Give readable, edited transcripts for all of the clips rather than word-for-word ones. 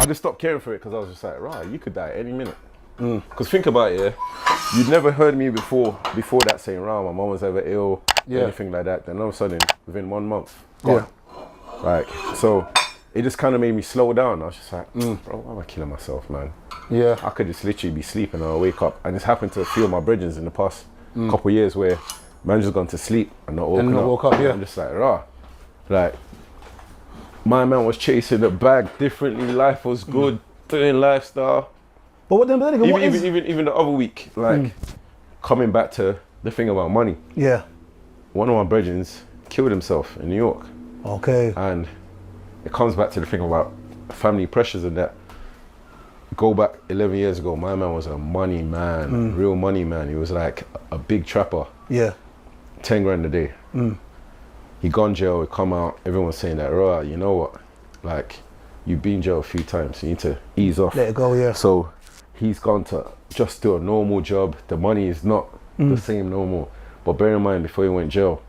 I just stopped caring for it because I was just like, right, you could die any minute. Because think about it, yeah, you'd never heard me before that saying, right, my mom was ever ill, anything like that. Then all of a sudden, within 1 month, gone. Like, so it just kind of made me slow down. I was just like, bro, why am I killing myself, man? Yeah. I could just literally be sleeping and I'll wake up. And it's happened to a few of my brethren in the past couple of years where man just gone to sleep and not woke up. I'm just like, rah. Like, my man was chasing the bag differently. Life was good, doing lifestyle. But what then? Even the other week, like coming back to the thing about money. Yeah. One of my brethren killed himself in New York. Okay. And it comes back to the thing about family pressures and that. Go back 11 years ago, my man was a money man, real money man. He was like a big trapper. Yeah. 10 grand a day. He gone jail, he come out, everyone's saying that, right, you know what? Like, you've been in jail a few times, you need to ease off. Let it go, yeah. So he's gone to just do a normal job. The money is not the same no more. But bear in mind, before he went jail,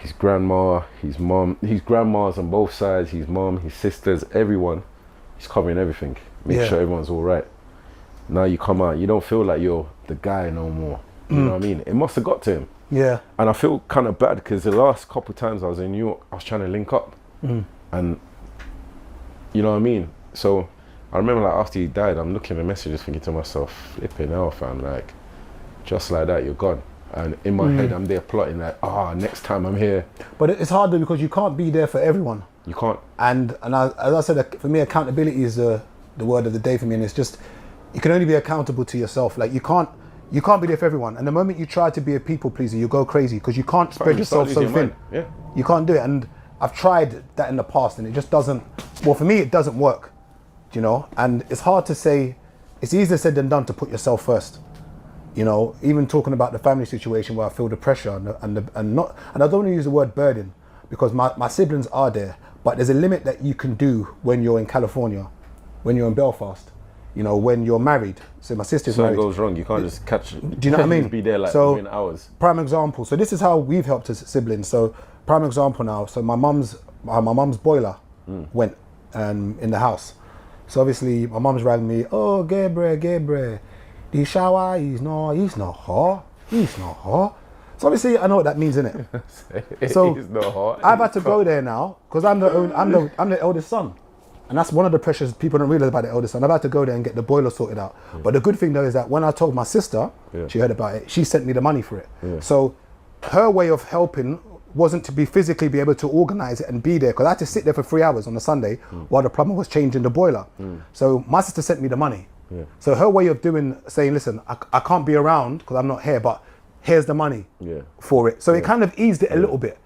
his grandma, his mom, his grandmas on both sides, his mom, his sisters, everyone, he's covering everything. Make sure everyone's all right. Now you come out, you don't feel like you're the guy no more. You know what I mean? It must have got to him. Yeah. And I feel kind of bad because the last couple of times I was in New York, I was trying to link up. And you know what I mean? So I remember like after he died, I'm looking at the messages thinking to myself, flipping hell, fam, like, just like that, you're gone. And in my head, I'm there plotting like, next time I'm here. But it's hard though because you can't be there for everyone. You can't. And as I said, for me, accountability is the word of the day for me. And it's just, you can only be accountable to yourself. Like you can't be there for everyone. And the moment you try to be a people pleaser, you go crazy because you can't spread yourself so thin. Yeah. You can't do it. And I've tried that in the past and it just doesn't, well, for me, it doesn't work, you know? And it's hard to say, it's easier said than done to put yourself first. You know, even talking about the family situation where I feel the pressure and I don't want to use the word burden because my siblings are there, but there's a limit that you can do when you're in California, when you're in Belfast, you know, when you're married. So my sister's married. Something goes wrong, you can't just catch it. Do you know what I mean? Be there like so, within hours. Prime example. So this is how we've helped as siblings. So prime example now. So my mum's boiler went in the house. So obviously my mum's rang me. Oh, Gabriel. The shower is not hot. It's not hot. So obviously I know what that means, innit? So it's not hot. I've had to go there now because I'm the eldest son, and that's one of the pressures people don't realize about the eldest son. I've had to go there and get the boiler sorted out. But the good thing though is that when I told my sister, she heard about it. She sent me the money for it. So her way of helping wasn't to be physically be able to organize it and be there because I had to sit there for 3 hours on a Sunday while the plumber was changing the boiler. So my sister sent me the money. So her way of saying, listen, I can't be around because I'm not here, but here's the money for it. So it kind of eased it a little bit.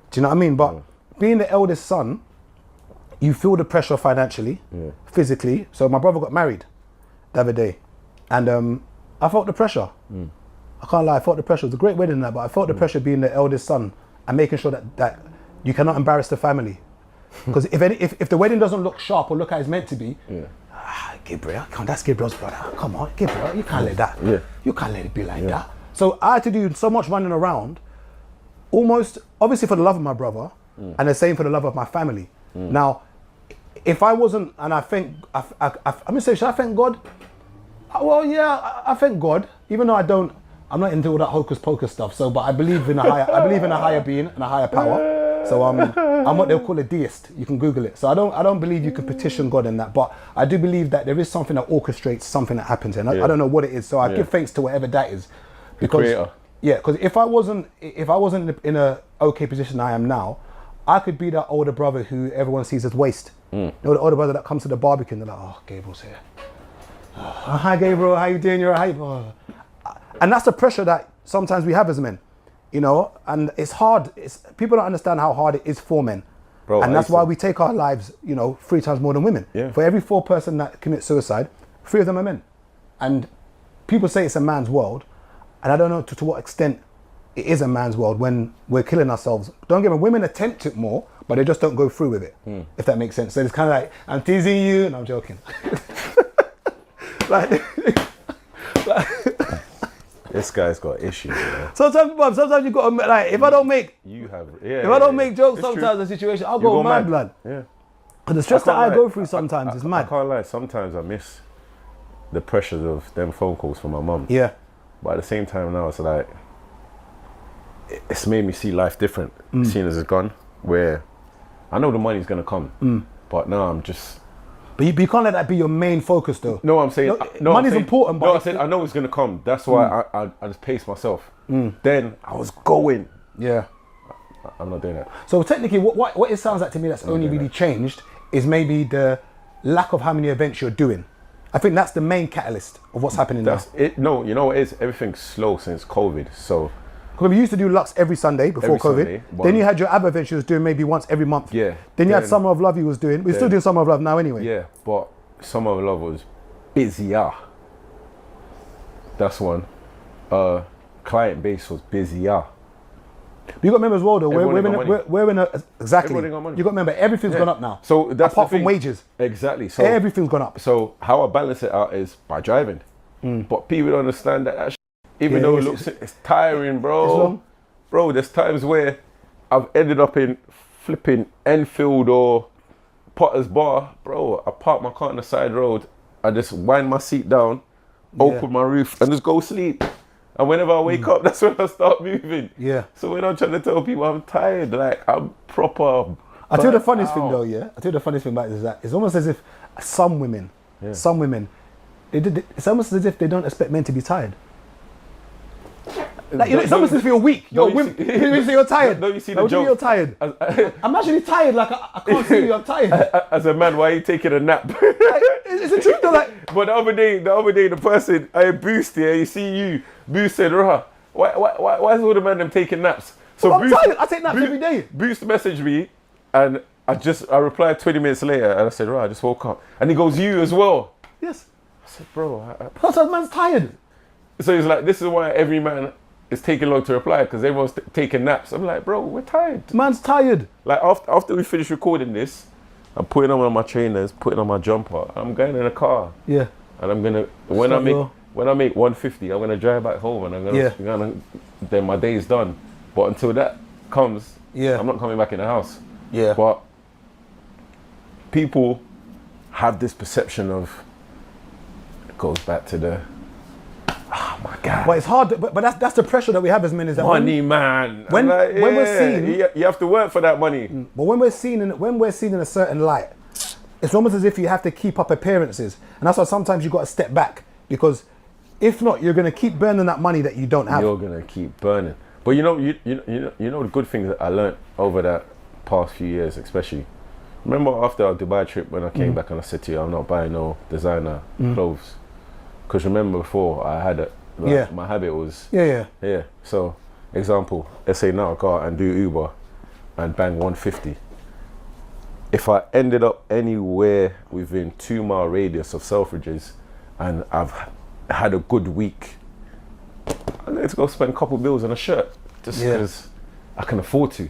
Do you know what I mean? But being the eldest son, you feel the pressure financially, physically. So my brother got married the other day and I felt the pressure. I can't lie, I felt the pressure. It was a great wedding and that, but I felt the pressure being the eldest son and making sure that you cannot embarrass the family. Because if the wedding doesn't look sharp or look how it's meant to be, Gabriel, come on, that's Gabriel's brother. Come on, Gabriel, you can't let that. You can't let it be like that. So I had to do so much running around, almost, obviously for the love of my brother, and the same for the love of my family. Now, if I wasn't, and I think, I'm gonna say, should I thank God? Well, yeah, I thank God, even though I'm not into all that hocus pocus stuff. So, but I believe in a higher being and a higher power. So I'm what they'll call a deist. You can Google it. So I don't believe you can petition God in that, but I do believe that there is something that orchestrates something that happens, and I don't know what it is. So I give thanks to whatever that is, because because if I wasn't in a okay position I am now, I could be that older brother who everyone sees as waste. You know, the older brother that comes to the barbecue and they're like, oh, Gabriel's here. Hi Gabriel, how you doing? You're right. And that's the pressure that sometimes we have as men. You know, and it's hard. People don't understand how hard it is for men. Bro, and that's why we take our lives, 3 times more than women. For every 4 person that commits suicide, 3 of them are men. And people say it's a man's world. And I don't know to what extent it is a man's world when we're killing ourselves. Don't get me wrong, women attempt it more, but they just don't go through with it, if that makes sense. So it's kind of like, I'm teasing you, and I'm joking. This guy's got issues, man. Sometimes you got to, if I don't make jokes it's sometimes true. the situation, I'll go mad, blood. Because the stress that I go through sometimes is I mad. can't lie. Sometimes I miss the pressures of them phone calls from my mum. Yeah. But at the same time now, it's like, it's made me see life different, seeing as it's gone, where I know the money's going to come, but now I'm just... But you can't let that be your main focus, though. No, I'm saying... No, money's I'm saying, important, but... No, I said, I know it's going to come. That's why I just pace myself. Then I was going. Yeah. I'm not doing that. So technically, what it sounds like to me that's only really changed is maybe the lack of how many events you're doing. I think that's the main catalyst of what's happening now. It. No, you know what it is? Everything's slow since COVID, so... Because we used to do Lux every Sunday before COVID. Sunday, then you had your ABBA events you was doing maybe once every month. Yeah. Then you had Summer of Love you was doing. We're still doing Summer of Love now anyway. Yeah, but Summer of Love was busier. That's one. Client base was busier. But you got to remember as well though, we're in a exactly. Everybody got money. You got to remember everything's gone up now. So that's apart the from wages. Exactly. So everything's gone up. So how I balance it out is by driving. But people don't understand that even though it's tiring, bro. It's long. Bro, there's times where I've ended up in flipping Enfield or Potter's Bar. Bro, I park my car on the side road. I just wind my seat down, open my roof and just go sleep. And whenever I wake up, that's when I start moving. Yeah. So when I'm trying to tell people I'm tired, like I'm proper... I tell you the funniest thing though, yeah? I tell you the funniest thing about it is that it's almost as if some women, it's almost as if they don't expect men to be tired. Like, it's almost as if you're weak. You're tired. No, you see the joke. You're tired. I'm actually tired. Like I can't see you. I'm tired. As a man, why are you taking a nap? It's the truth though. Like, but the other day, the person I Boost here, you see you. Boost said, "Rah, why is all the men them taking naps?" So I'm tired. I take naps every day. Boost messaged me, and I replied 20 minutes later, and I said, "Rah, I just woke up," and he goes, "You as well?" Yes. I said, "Bro, that man's tired." So he's like, "This is why every man." It's taking long to reply because everyone's taking naps. I'm like, bro, we're tired. Man's tired. Like after we finish recording this, I'm putting on my trainers, putting on my jumper. I'm going in a car. Yeah. And I'm gonna when I make 150, I'm gonna drive back home and I'm gonna then my day's done. But until that comes, I'm not coming back in the house. Yeah. But people have this perception of it goes back to the oh my God. But it's hard, but that's the pressure that we have as men is that money, man. When we're seen, you have to work for that money. But when we're seen in a certain light, it's almost as if you have to keep up appearances, and that's why sometimes you got to step back because if not, you're gonna keep burning that money that you don't have. You're gonna keep burning. But you know the good things that I learned over that past few years, especially. Remember after our Dubai trip when I came back and I said to you, I'm not buying no designer clothes. Because remember before I had my habit was so example, let's say now I go out and do Uber and bang 150. If I ended up anywhere within 2 mile radius of Selfridges and I've had a good week, I'm going to go spend a couple bills on a shirt just because I can afford to.